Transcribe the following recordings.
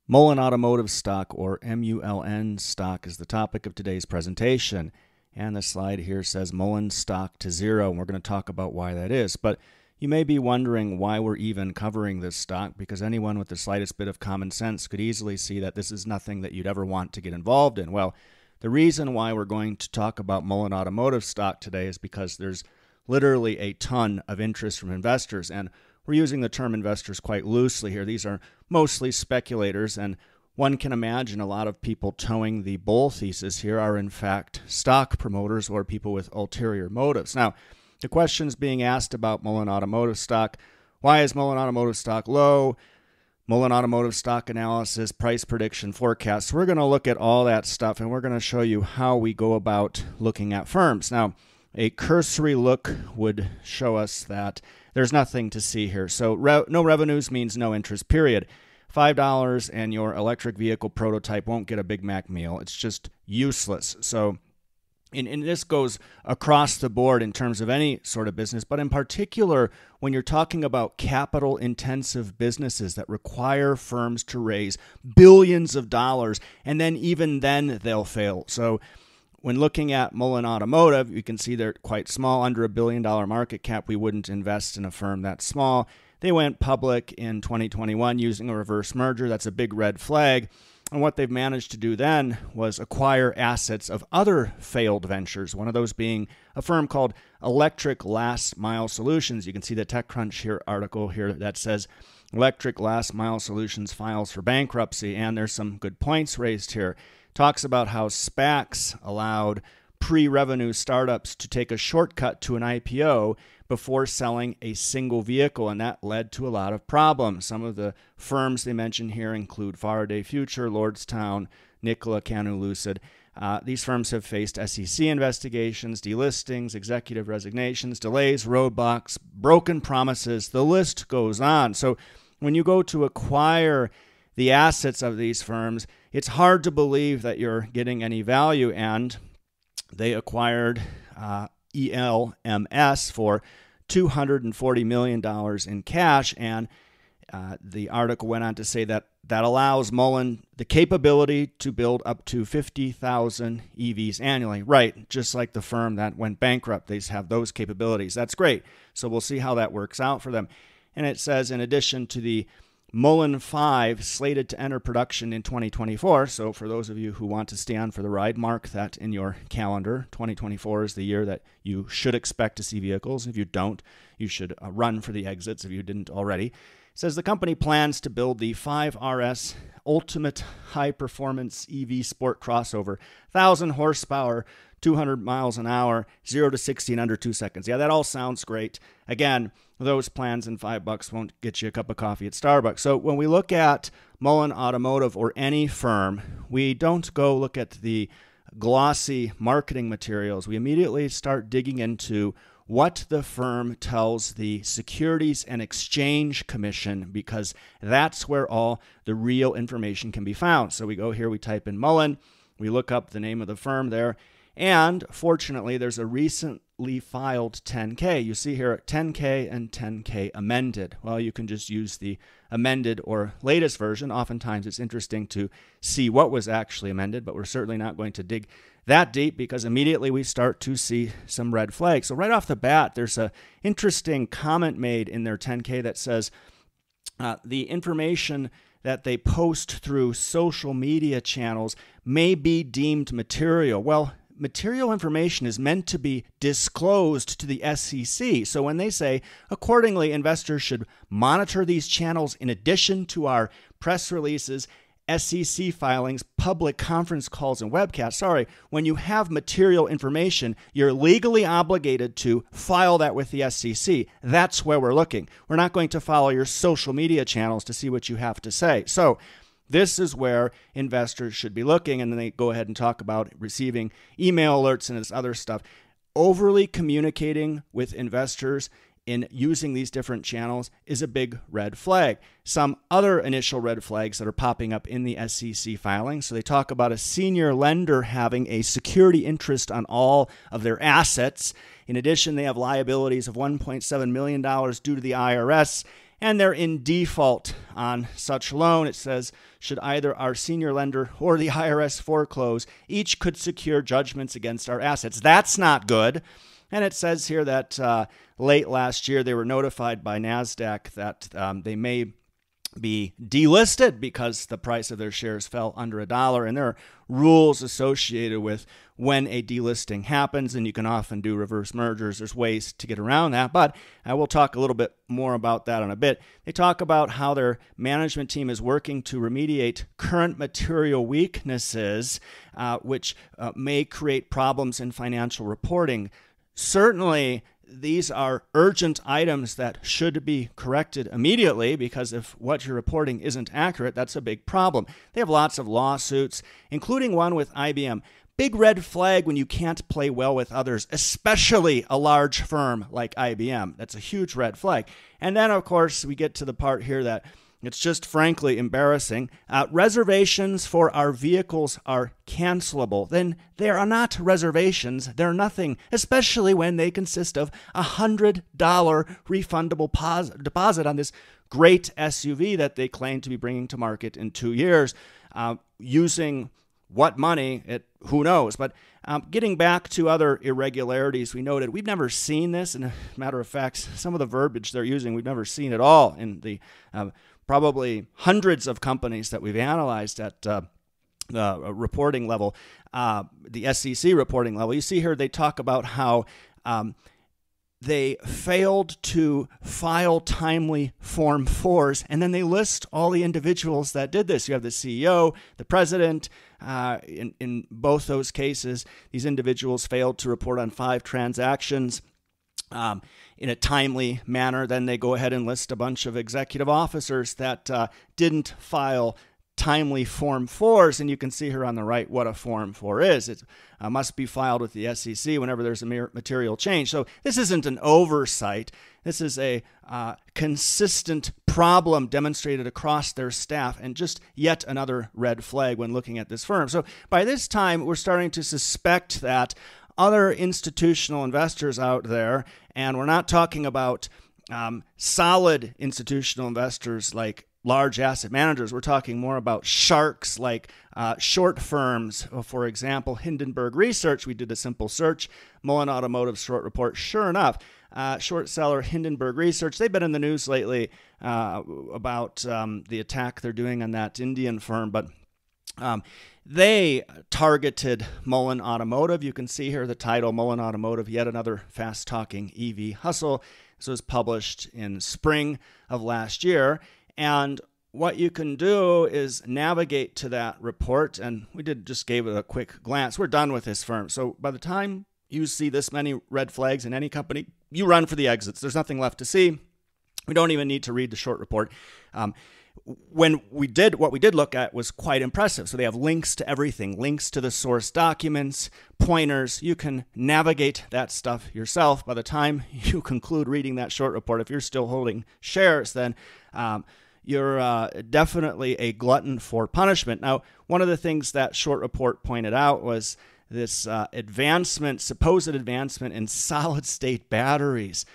Mullen Automotive stock, or MULN stock, is the topic of today's presentation. And the slide here says Mullen stock to zero, and we're going to talk about why that is. But you may be wondering why we're even covering this stock, because anyone with the slightest bit of common sense could easily see that this is nothing that you'd ever want to get involved in. Well, the reason why we're going to talk about Mullen Automotive stock today is because there's literally a ton of interest from investors, and we're using the term investors quite loosely here. These are mostly speculators, and one can imagine a lot of people towing the bull thesis here are in fact stock promoters or people with ulterior motives. Now, the questions being asked about Mullen Automotive stock: why is Mullen Automotive stock low? Mullen Automotive stock analysis, price prediction, forecasts. We're going to look at all that stuff, and we're going to show you how we go about looking at firms. Now, a cursory look would show us that there's nothing to see here. So no revenues means no interest, period. $5 and your electric vehicle prototype won't get a Big Mac meal. It's just useless. So and this goes across the board in terms of any sort of business, but in particular, when you're talking about capital-intensive businesses that require firms to raise billions of dollars, and then even then they'll fail. So when looking at Mullen Automotive, you can see they're quite small, under $1 billion market cap. We wouldn't invest in a firm that small. They went public in 2021 using a reverse merger. That's a big red flag. And what they've managed to do then was acquire assets of other failed ventures, one of those being a firm called Electric Last Mile Solutions. You can see the TechCrunch here article here that says Electric Last Mile Solutions files for bankruptcy, and there's some good points raised here. Talks about how SPACs allowed pre-revenue startups to take a shortcut to an IPO before selling a single vehicle, and that led to a lot of problems. Some of the firms they mention here include Faraday Future, Lordstown, Nikola, Canu, Lucid. These firms have faced SEC investigations, delistings, executive resignations, delays, roadblocks, broken promises. The list goes on. So when you go to acquire the assets of these firms, it's hard to believe that you're getting any value, and they acquired ELMS for $240 million in cash, and the article went on to say that that allows Mullen the capability to build up to 50,000 EVs annually. Right, just like the firm that went bankrupt, they have those capabilities. That's great. So we'll see how that works out for them. And it says, in addition to the MULN 5 slated to enter production in 2024. So for those of you who want to stay on for the ride, mark that in your calendar. 2024 is the year that you should expect to see vehicles. If you don't, you should run for the exits if you didn't already. It says the company plans to build the 5RS Ultimate High Performance EV Sport Crossover, 1,000 horsepower, 200 miles an hour, 0 to 60 in under 2 seconds. Yeah, that all sounds great. Again, those plans and $5 won't get you a cup of coffee at Starbucks. So when we look at Mullen Automotive or any firm, we don't go look at the glossy marketing materials. We immediately start digging into what the firm tells the Securities and Exchange Commission, because that's where all the real information can be found. So we go here, we type in Mullen, we look up the name of the firm there, and fortunately, there's a recently filed 10K. You see here 10K and 10K amended. Well, you can just use the amended or latest version. Oftentimes, it's interesting to see what was actually amended, but we're certainly not going to dig that deep because immediately we start to see some red flags. So right off the bat, there's an interesting comment made in their 10K that says the information that they post through social media channels may be deemed material. Well, material information is meant to be disclosed to the SEC. So when they say, accordingly, investors should monitor these channels in addition to our press releases, SEC filings, public conference calls, and webcasts. When you have material information, you're legally obligated to file that with the SEC. That's where we're looking. We're not going to follow your social media channels to see what you have to say. So this is where investors should be looking, and then they go ahead and talk about receiving email alerts and this other stuff. Overly communicating with investors in using these different channels is a big red flag. Some other initial red flags that are popping up in the SEC filing. So they talk about a senior lender having a security interest on all of their assets. In addition, they have liabilities of $1.7 million due to the IRS. and they're in default on such loan. It says, should either our senior lender or the IRS foreclose, each could secure judgments against our assets. That's not good. And it says here that late last year they were notified by NASDAQ that they may be delisted because the price of their shares fell under $1. And there are rules associated with when a delisting happens, and you can often do reverse mergers. There's ways to get around that, but I will talk a little bit more about that in a bit. They talk about how their management team is working to remediate current material weaknesses, which may create problems in financial reporting. Certainly, these are urgent items that should be corrected immediately, because if what you're reporting isn't accurate, that's a big problem. They have lots of lawsuits, including one with IBM. Big red flag when you can't play well with others, especially a large firm like IBM. That's a huge red flag. And then, of course, we get to the part here that it's just frankly embarrassing. Reservations for our vehicles are cancelable. Then they are not reservations. They're nothing, especially when they consist of a $100 refundable deposit on this great SUV that they claim to be bringing to market in 2 years. Using what money? Who knows? But getting back to other irregularities, we noted we've never seen this. And a matter of fact, some of the verbiage they're using, we've never seen at all in the probably hundreds of companies that we've analyzed at the reporting level, the SEC reporting level. You see here they talk about how they failed to file timely Form 4s, and then they list all the individuals that did this. You have the CEO, the president. In both those cases, these individuals failed to report on 5 transactions in a timely manner. Then they go ahead and list a bunch of executive officers that didn't file timely Form 4s, and you can see here on the right what a Form 4 is. It must be filed with the SEC whenever there's a material change. So this isn't an oversight. This is a consistent problem demonstrated across their staff, and just yet another red flag when looking at this firm. So by this time, we're starting to suspect that other institutional investors out there, and we're not talking about solid institutional investors like large asset managers. We're talking more about sharks like short firms. For example, Hindenburg Research. We did a simple search, Mullen Automotive short report. Sure enough, short seller Hindenburg Research, they've been in the news lately about the attack they're doing on that Indian firm, but they targeted Mullen Automotive. You can see here the title, Mullen Automotive, yet another fast-talking EV hustle. This was published in spring of last year. And what you can do is navigate to that report. And we just gave it a quick glance. We're done with this firm. So by the time you see this many red flags in any company, you run for the exits. There's nothing left to see. We don't even need to read the short report. What we did look at was quite impressive. So they have links to everything, links to the source documents, pointers. You can navigate that stuff yourself. By the time you conclude reading that short report, if you're still holding shares, then you're definitely a glutton for punishment. Now, one of the things that short report pointed out was this supposed advancement in solid-state batteries.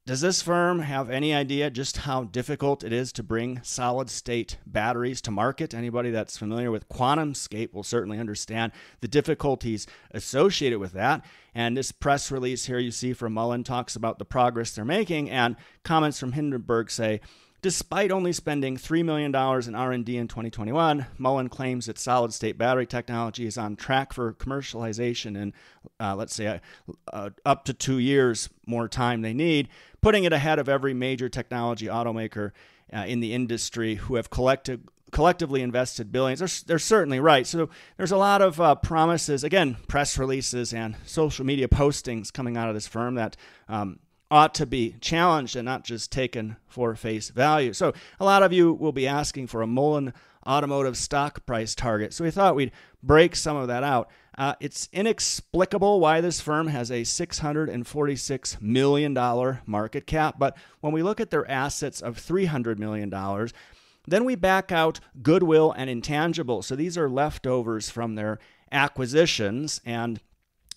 Does this firm have any idea just how difficult it is to bring solid-state batteries to market? Anybody that's familiar with QuantumScape will certainly understand the difficulties associated with that. And this press release here you see from Mullen talks about the progress they're making, and comments from Hindenburg say, despite only spending $3 million in R&D in 2021, Mullen claims its solid-state battery technology is on track for commercialization in, let's say, up to 2 years more time they need, putting it ahead of every major technology automaker in the industry who have collectively invested billions. They're certainly right. So there's a lot of promises, again, press releases and social media postings coming out of this firm that ought to be challenged and not just taken for face value. So a lot of you will be asking for a Mullen Automotive stock price target. So we thought we'd break some of that out. It's inexplicable why this firm has a $646 million market cap. But when we look at their assets of $300 million, then we back out goodwill and intangibles. So these are leftovers from their acquisitions, and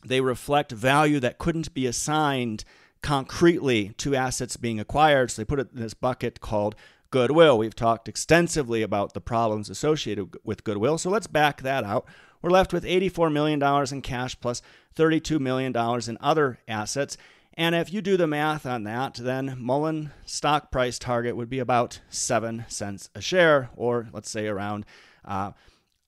they reflect value that couldn't be assigned concretely two assets being acquired, so they put it in this bucket called goodwill. We've talked extensively about the problems associated with goodwill, so let's back that out. We're left with $84 million in cash plus $32 million in other assets. And if you do the math on that, then Mullen stock price target would be about 7 cents a share, or let's say around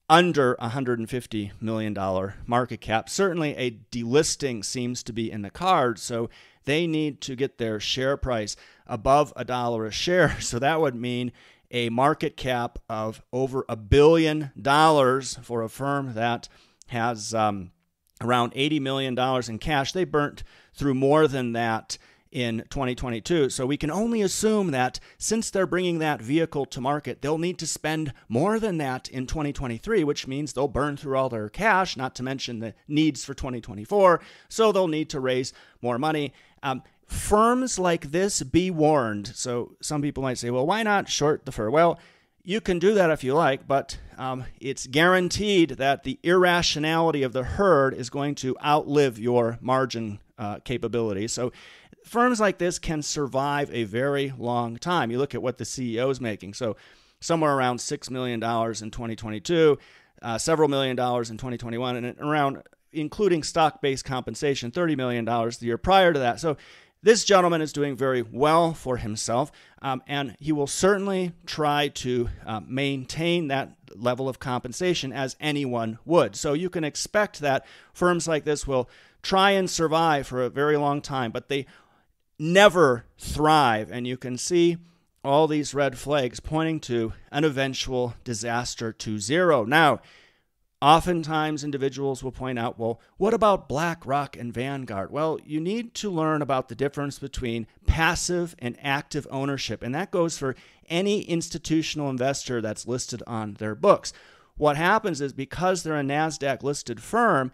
under $150 million market cap. Certainly a delisting seems to be in the cards, so they need to get their share price above $1 a share. So that would mean a market cap of over $1 billion for a firm that has around $80 million in cash. They burnt through more than that in 2022. So we can only assume that since they're bringing that vehicle to market, they'll need to spend more than that in 2023, which means they'll burn through all their cash, not to mention the needs for 2024. So they'll need to raise more money. Firms like this, be warned. So some people might say, well, why not short the firm? Well, you can do that if you like, but it's guaranteed that the irrationality of the herd is going to outlive your margin capability. So firms like this can survive a very long time. You look at what the CEO is making. So somewhere around $6 million in 2022, several million dollars in 2021, and around, including stock-based compensation, $30 million the year prior to that. So this gentleman is doing very well for himself, and he will certainly try to maintain that level of compensation as anyone would. So you can expect that firms like this will try and survive for a very long time, but they never thrive. And you can see all these red flags pointing to an eventual disaster to zero. Now, oftentimes individuals will point out, well, what about BlackRock and Vanguard? Well, you need to learn about the difference between passive and active ownership, and that goes for any institutional investor that's listed on their books. What happens is, because they're a NASDAQ-listed firm,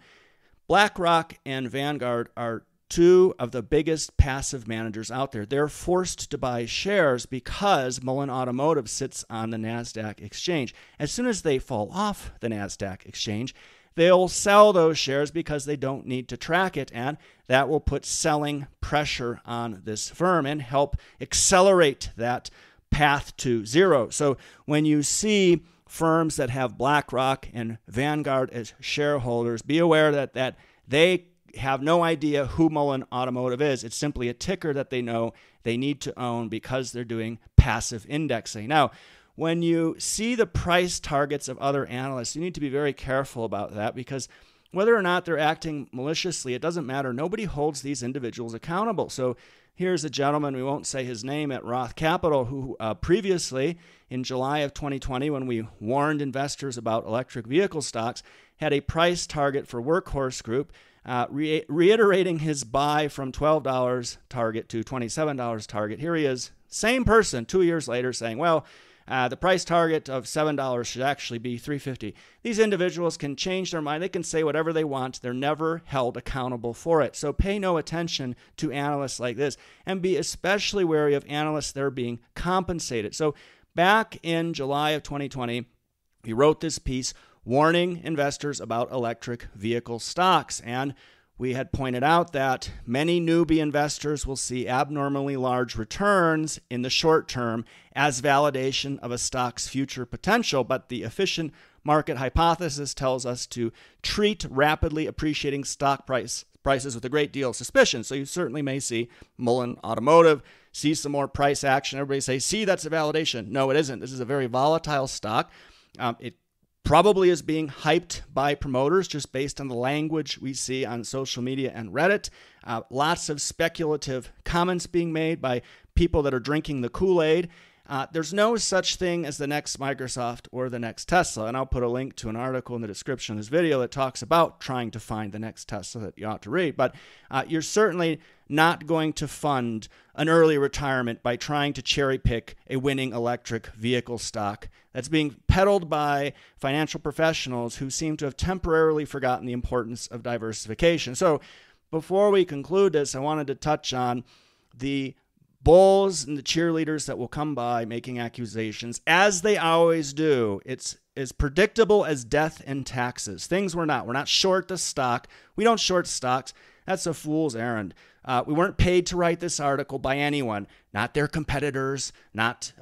BlackRock and Vanguard are two of the biggest passive managers out there. They're forced to buy shares because Mullen Automotive sits on the NASDAQ exchange. As soon as they fall off the NASDAQ exchange, they'll sell those shares because they don't need to track it, and that will put selling pressure on this firm and help accelerate that path to zero. So when you see firms that have BlackRock and Vanguard as shareholders, be aware that they have no idea who Mullen Automotive is. It's simply a ticker that they know they need to own because they're doing passive indexing. Now, when you see the price targets of other analysts, you need to be very careful about that, because whether or not they're acting maliciously, it doesn't matter. Nobody holds these individuals accountable. So here's a gentleman, we won't say his name, at Roth Capital, who previously, in July of 2020, when we warned investors about electric vehicle stocks, had a price target for Workhorse Group, reiterating his buy from $12 target to $27 target. Here he is, same person 2 years later, saying, well, the price target of $7 should actually be $3.50. These individuals can change their mind. They can say whatever they want. They're never held accountable for it. So pay no attention to analysts like this, and be especially wary of analysts that are being compensated. So back in July of 2020, we wrote this piece warning investors about electric vehicle stocks, and we had pointed out that many newbie investors will see abnormally large returns in the short term as validation of a stock's future potential, but the efficient market hypothesis tells us to treat rapidly appreciating stock prices with a great deal of suspicion. So you certainly may see Mullen Automotive see some more price action. Everybody say, see, that's a validation. No, it isn't. This is a very volatile stock. It probably is being hyped by promoters just based on the language we see on social media and Reddit. Lots of speculative comments being made by people that are drinking the Kool-Aid. There's no such thing as the next Microsoft or the next Tesla, and I'll put a link to an article in the description of this video that talks about trying to find the next Tesla that you ought to read. But you're certainly not going to fund an early retirement by trying to cherry pick a winning electric vehicle stock that's being peddled by financial professionals who seem to have temporarily forgotten the importance of diversification. So before we conclude this, I wanted to touch on the bulls and the cheerleaders that will come by making accusations, as they always do. It's as predictable as death and taxes. Things we're not. We're not short the stock. We don't short stocks. That's a fool's errand. We weren't paid to write this article by anyone, not their competitors, not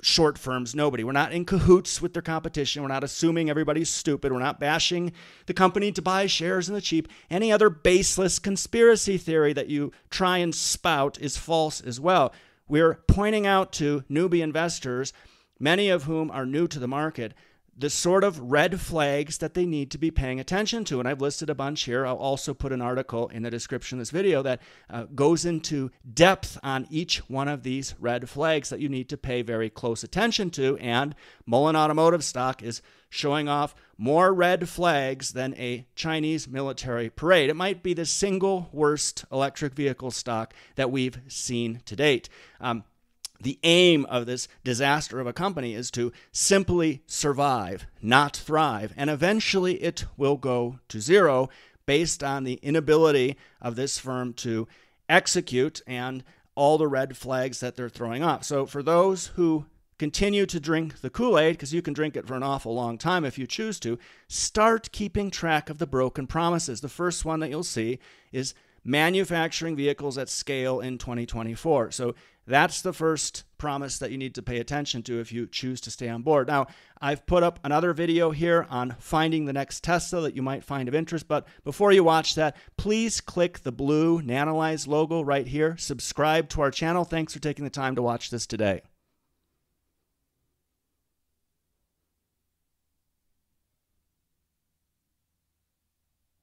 short firms, nobody. We're not in cahoots with their competition. We're not assuming everybody's stupid. We're not bashing the company to buy shares in the cheap. Any other baseless conspiracy theory that you try and spout is false as well. We're pointing out to newbie investors, many of whom are new to the market, the sort of red flags that they need to be paying attention to. And I've listed a bunch here. I'll also put an article in the description of this video that goes into depth on each one of these red flags that you need to pay very close attention to. And Mullen Automotive stock is showing off more red flags than a Chinese military parade. It might be the single worst electric vehicle stock that we've seen to date. The aim of this disaster of a company is to simply survive, not thrive, and eventually it will go to zero based on the inability of this firm to execute and all the red flags that they're throwing up. So for those who continue to drink the Kool-Aid, because you can drink it for an awful long time if you choose to, start keeping track of the broken promises. The first one that you'll see is manufacturing vehicles at scale in 2024. So that's the first promise that you need to pay attention to if you choose to stay on board. Now, I've put up another video here on finding the next Tesla that you might find of interest, but before you watch that, please click the blue Nanalyze logo right here. Subscribe to our channel. Thanks for taking the time to watch this today.